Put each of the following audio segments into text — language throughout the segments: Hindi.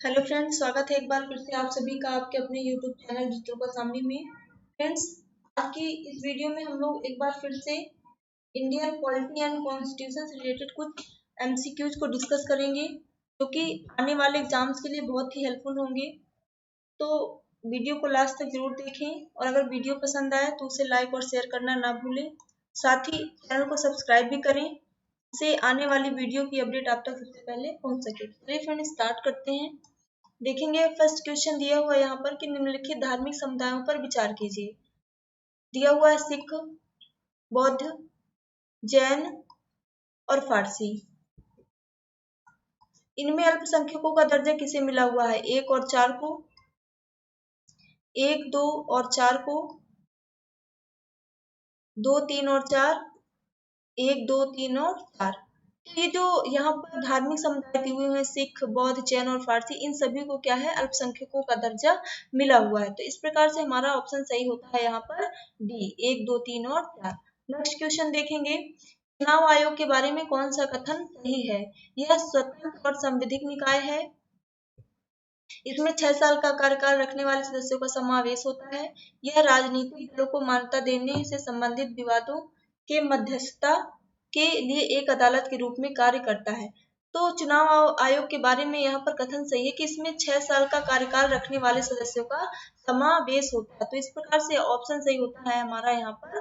हेलो फ्रेंड्स, स्वागत है एक बार फिर से आप सभी का आपके अपने यूट्यूब चैनल डिजिटल कौसाम्बी में। फ्रेंड्स, आज की इस वीडियो में हम लोग एक बार फिर से इंडियन पॉलिटी एंड कॉन्स्टिट्यूशन से रिलेटेड कुछ एमसीक्यूज को डिस्कस करेंगे, जो कि आने वाले एग्जाम्स के लिए बहुत ही हेल्पफुल होंगे। तो वीडियो को लास्ट तक जरूर देखें और अगर वीडियो पसंद आए तो उसे लाइक और शेयर करना ना भूलें। साथ ही चैनल को सब्सक्राइब भी करें, जिससे आने वाली वीडियो की अपडेट आप तक सबसे पहले पहुंच सके। चलिए फ्रेंड्स, स्टार्ट करते हैं। देखेंगे फर्स्ट क्वेश्चन दिया हुआ है यहाँ पर कि निम्नलिखित धार्मिक समुदायों पर विचार कीजिए। दिया हुआ है सिख, बौद्ध, जैन और फारसी। इनमें अल्पसंख्यकों का दर्जा किसे मिला हुआ है? एक और चार को, एक, दो और चार को, दो, तीन और चार, एक, दो, तीन और चार। तो ये जो यहाँ पर धार्मिक समुदाय दिए हुए हैं सिख, बौद्ध, जैन और फारसी, इन सभी को क्या है? अल्पसंख्यकों का दर्जा मिला हुआ है। तो इस प्रकार से हमारा ऑप्शन सही होता है यहाँ पर डी, एक, दो, तीन और चार। नेक्स्ट क्वेश्चन देखेंगे, चुनाव आयोग के बारे में कौन सा कथन सही है? यह स्वतंत्र और संवैधानिक निकाय है। इसमें 6 साल का कार्यकाल रखने वाले सदस्यों का समावेश होता है। यह राजनीतिक दलों को मान्यता देने से संबंधित विवादों के मध्यस्थता के लिए एक अदालत के रूप में कार्य करता है। तो चुनाव आयोग के बारे में यहाँ पर कथन सही है कि इसमें 6 साल का कार्यकाल रखने वाले सदस्यों का समावेश होता है। तो इस प्रकार से ऑप्शन सही होता है हमारा यहाँ पर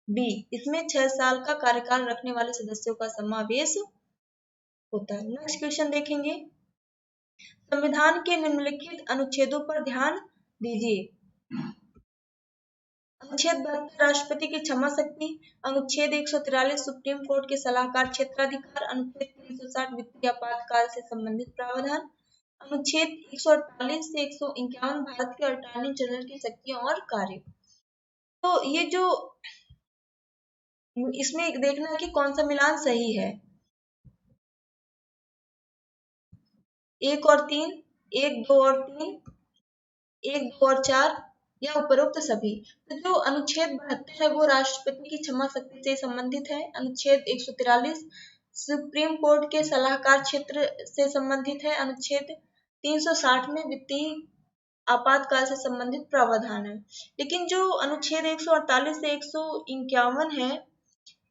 बी, इसमें 6 साल का कार्यकाल रखने वाले सदस्यों का समावेश होता है। नेक्स्ट क्वेश्चन देखेंगे, संविधान के निम्नलिखित अनुच्छेदों पर ध्यान दीजिए। अनुच्छेद 72 राष्ट्रपति की क्षमा शक्ति, अनुच्छेद 143 सुप्रीम कोर्ट के सलाहकार क्षेत्राधिकार, अनुच्छेद 360 वित्तीय आपातकाल से संबंधित प्रावधान, अनुच्छेद 148 से 151 भारत के अटॉर्नी जनरल की शक्तियां और कार्य। तो ये जो इसमें देखना है कि कौन सा मिलान सही है। एक और तीन, एक, दो और तीन, एक, दो और चार, या उपरोक्त सभी। तो जो अनुच्छेद 72 है वो राष्ट्रपति की क्षमा शक्ति से संबंधित है। अनुच्छेद 143 सुप्रीम कोर्ट के सलाहकार क्षेत्र से संबंधित है। अनुच्छेद 360 में वित्तीय आपातकाल से संबंधित प्रावधान है। लेकिन जो अनुच्छेद 148 से 151 है,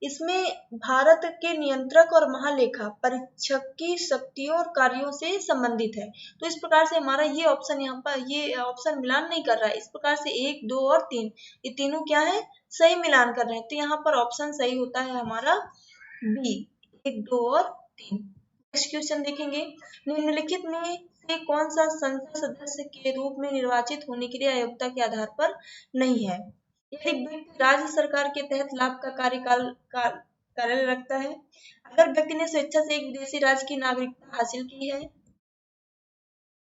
इसमें भारत के नियंत्रक और महालेखा परीक्षक की शक्तियों और कार्यों से संबंधित है। तो इस प्रकार से हमारा ये ऑप्शन यहाँ पर ये ऑप्शन मिलान नहीं कर रहा है। इस प्रकार से एक, दो और तीन, ये तीनों क्या है? सही मिलान कर रहे हैं। तो यहाँ पर ऑप्शन सही होता है हमारा बी, एक, दो और तीन। नेक्स्ट क्वेश्चन देखेंगे, निम्नलिखित में से कौन सा संसद सदस्य के रूप में निर्वाचित होने के लिए अयोग्यता के आधार पर नहीं है? यदि व्यक्ति राज्य सरकार के तहत लाभ का कार्य रखता है, अगर व्यक्ति ने स्वेच्छा से एक विदेशी राज्य की नागरिकता हासिल की है,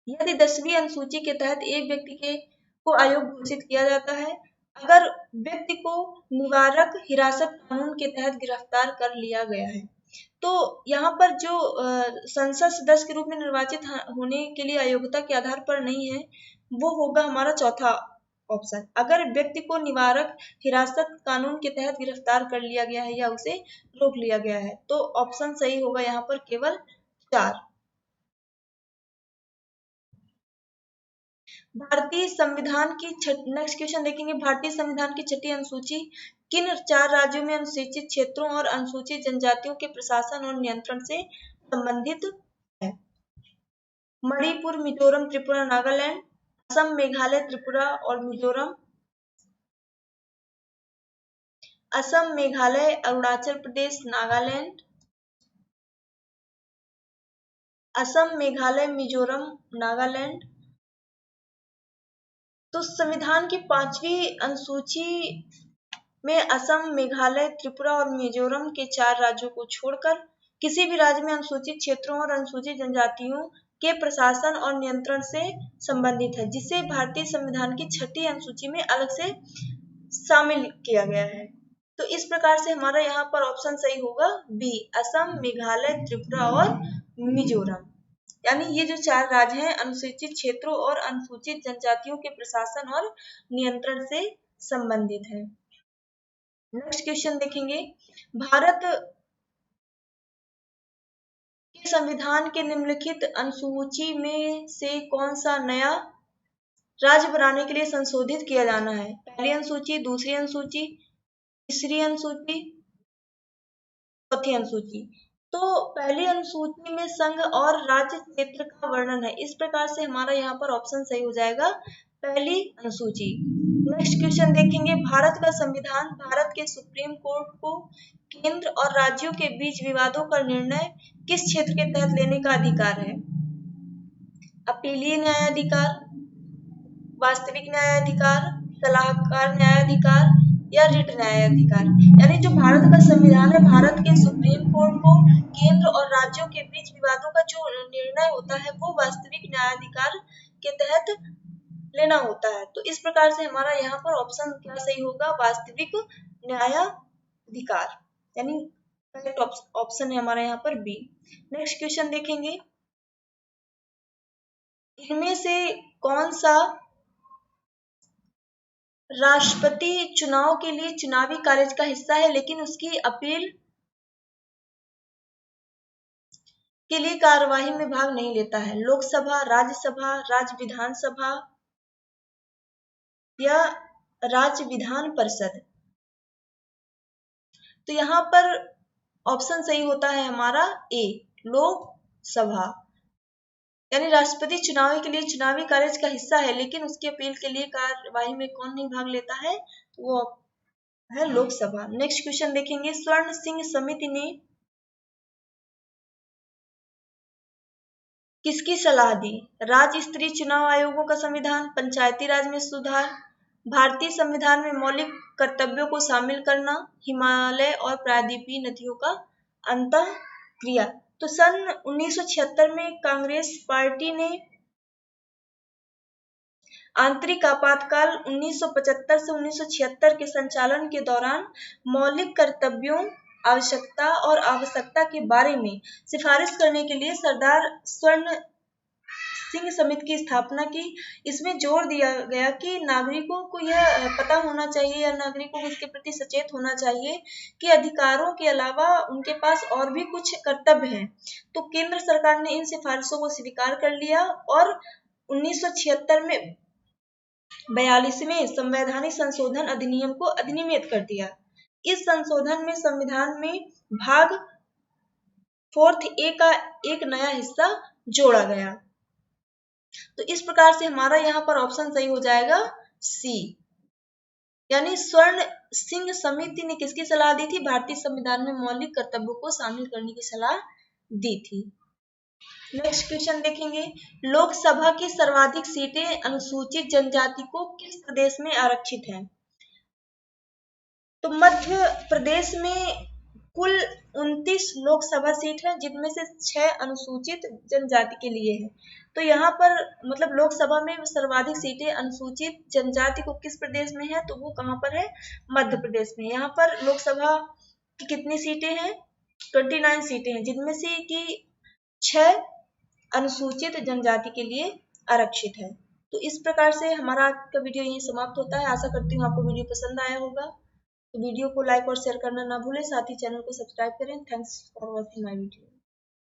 यदि 10वीं अनुसूची के तहत एक व्यक्ति को अयोग्य घोषित किया जाता है, अगर व्यक्ति को निवारक हिरासत कानून के तहत गिरफ्तार कर लिया गया है। तो यहाँ पर जो संसद सदस्य के रूप में निर्वाचित होने के लिए अयोग्यता के आधार पर नहीं है, वो होगा हमारा चौथा ऑप्शन। अगर व्यक्ति को निवारक हिरासत कानून के तहत गिरफ्तार कर लिया गया है या उसे रोक लिया गया है, तो ऑप्शन सही होगा यहाँ पर केवल 4। भारतीय संविधान की नेक्स्ट क्वेश्चन देखेंगे, भारतीय संविधान की छठी अनुसूची किन 4 राज्यों में अनुसूचित क्षेत्रों और अनुसूचित जनजातियों के प्रशासन और नियंत्रण से संबंधित है? मणिपुर, मिजोरम, त्रिपुरा, नागालैंड, असम, मेघालय, त्रिपुरा और मिजोरम, असम, मेघालय, अरुणाचल प्रदेश, नागालैंड, असम, मेघालय, मिजोरम, नागालैंड। तो संविधान की 5वीं अनुसूची में असम, मेघालय, त्रिपुरा और मिजोरम के 4 राज्यों को छोड़कर किसी भी राज्य में अनुसूचित क्षेत्रों और अनुसूचित जनजातियों के प्रशासन और नियंत्रण से संबंधित है, जिसे भारतीय संविधान की छठी अनुसूची में अलग से शामिल किया गया है। तो इस प्रकार से हमारा यहाँ पर ऑप्शन सही होगा बी, असम, मेघालय, त्रिपुरा और मिजोरम। यानी ये जो 4 राज्य हैं अनुसूचित क्षेत्रों और अनुसूचित जनजातियों के प्रशासन और नियंत्रण से संबंधित है। नेक्स्ट क्वेश्चन देखेंगे, भारत संविधान के निम्नलिखित अनुसूची में से कौन सा नया राज्य बनाने के लिए संशोधित किया जाना है? पहली अनुसूची, दूसरी अनुसूची, तीसरी अनुसूची, चौथी अनुसूची। तो पहली अनुसूची में संघ और राज्य क्षेत्र का वर्णन है। इस प्रकार से हमारा यहाँ पर ऑप्शन सही हो जाएगा, पहली अनुसूची। नेक्स्ट क्वेश्चन देखेंगे, भारत का संविधान भारत के सुप्रीम कोर्ट को केंद्र और राज्यों के बीच विवादों का निर्णय किस क्षेत्र के तहत लेने का अधिकार है? अपीलीय न्यायाधिकार, वास्तविक न्यायाधिकार, सलाहकार न्यायाधिकार या रिट न्यायाधिकार। यानी जो भारत का संविधान है, भारत के सुप्रीम कोर्ट को केंद्र और राज्यों के बीच विवादों का जो निर्णय होता है वो वास्तविक न्यायाधिकार के तहत लेना होता है। तो इस प्रकार से हमारा यहाँ पर ऑप्शन क्या सही होगा, वास्तविक न्यायाधिकार, यानी करेक्ट ऑप्शन है हमारा यहाँ पर बी। नेक्स्ट क्वेश्चन देखेंगे, इनमें से कौन सा राष्ट्रपति चुनाव के लिए चुनावी कार्य का हिस्सा है लेकिन उसकी अपील के लिए कार्यवाही में भाग नहीं लेता है? लोकसभा, राज्यसभा, राज्य विधानसभा या राज्य विधान परिषद। तो यहाँ पर ऑप्शन सही होता है हमारा ए, लोकसभा। यानी राष्ट्रपति चुनाव के लिए चुनावी कार्य का हिस्सा है लेकिन उसकी अपील के लिए कार्यवाही में कौन नहीं भाग लेता है? वो है लोकसभा। नेक्स्ट क्वेश्चन देखेंगे, स्वर्ण सिंह समिति ने किसकी सलाह दी? राज्य स्तरीय चुनाव आयोगों का संविधान, पंचायती राज में सुधार, भारतीय संविधान में मौलिक कर्तव्यों को शामिल करना, हिमालय और प्रायद्वीपीय नदियों का अंतःक्रिया। तो सन 1976 में कांग्रेस पार्टी ने आंतरिक आपातकाल 1975 से 1976 के संचालन के दौरान मौलिक कर्तव्यों, आवश्यकता और आवश्यकता के बारे में सिफारिश करने के लिए सरदार स्वर्ण सिंह समिति की स्थापना की। इसमें जोर दिया गया कि नागरिकों को यह पता होना चाहिए या नागरिकों को इसके प्रति सचेत होना चाहिए कि अधिकारों के अलावा उनके पास और भी कुछ कर्तव्य हैं। तो केंद्र सरकार ने इन सिफारिशों को स्वीकार कर लिया और 1976 में 42वें संवैधानिक संशोधन अधिनियम को अधिनियमित कर दिया। इस संशोधन में संविधान में भाग 4A का एक नया हिस्सा जोड़ा गया। तो इस प्रकार से हमारा यहाँ पर ऑप्शन सही हो जाएगा सी, यानी स्वर्ण सिंह समिति ने किसकी सलाह दी थी? भारतीय संविधान में मौलिक कर्तव्यों को शामिल करने की सलाह दी थी। नेक्स्ट क्वेश्चन देखेंगे, लोकसभा की सर्वाधिक सीटें अनुसूचित जनजाति को किस प्रदेश में आरक्षित हैं? तो मध्य प्रदेश में कुल 29 लोकसभा सीट है जिनमें से 6 अनुसूचित जनजाति के लिए है। तो यहाँ पर मतलब लोकसभा में सर्वाधिक सीटें अनुसूचित जनजाति को किस प्रदेश में है? तो वो कहाँ पर है? मध्य प्रदेश में। यहाँ पर लोकसभा की कितनी सीटें हैं? 29 सीटें हैं जिनमें से कि 6 अनुसूचित जनजाति के लिए आरक्षित है। तो इस प्रकार से हमारा आज का वीडियो यहीं समाप्त होता है। आशा करती हूँ आपको वीडियो पसंद आया होगा। तो वीडियो को लाइक और शेयर करना ना भूलें, साथ ही चैनल को सब्सक्राइब करें। Thanks for watching my video.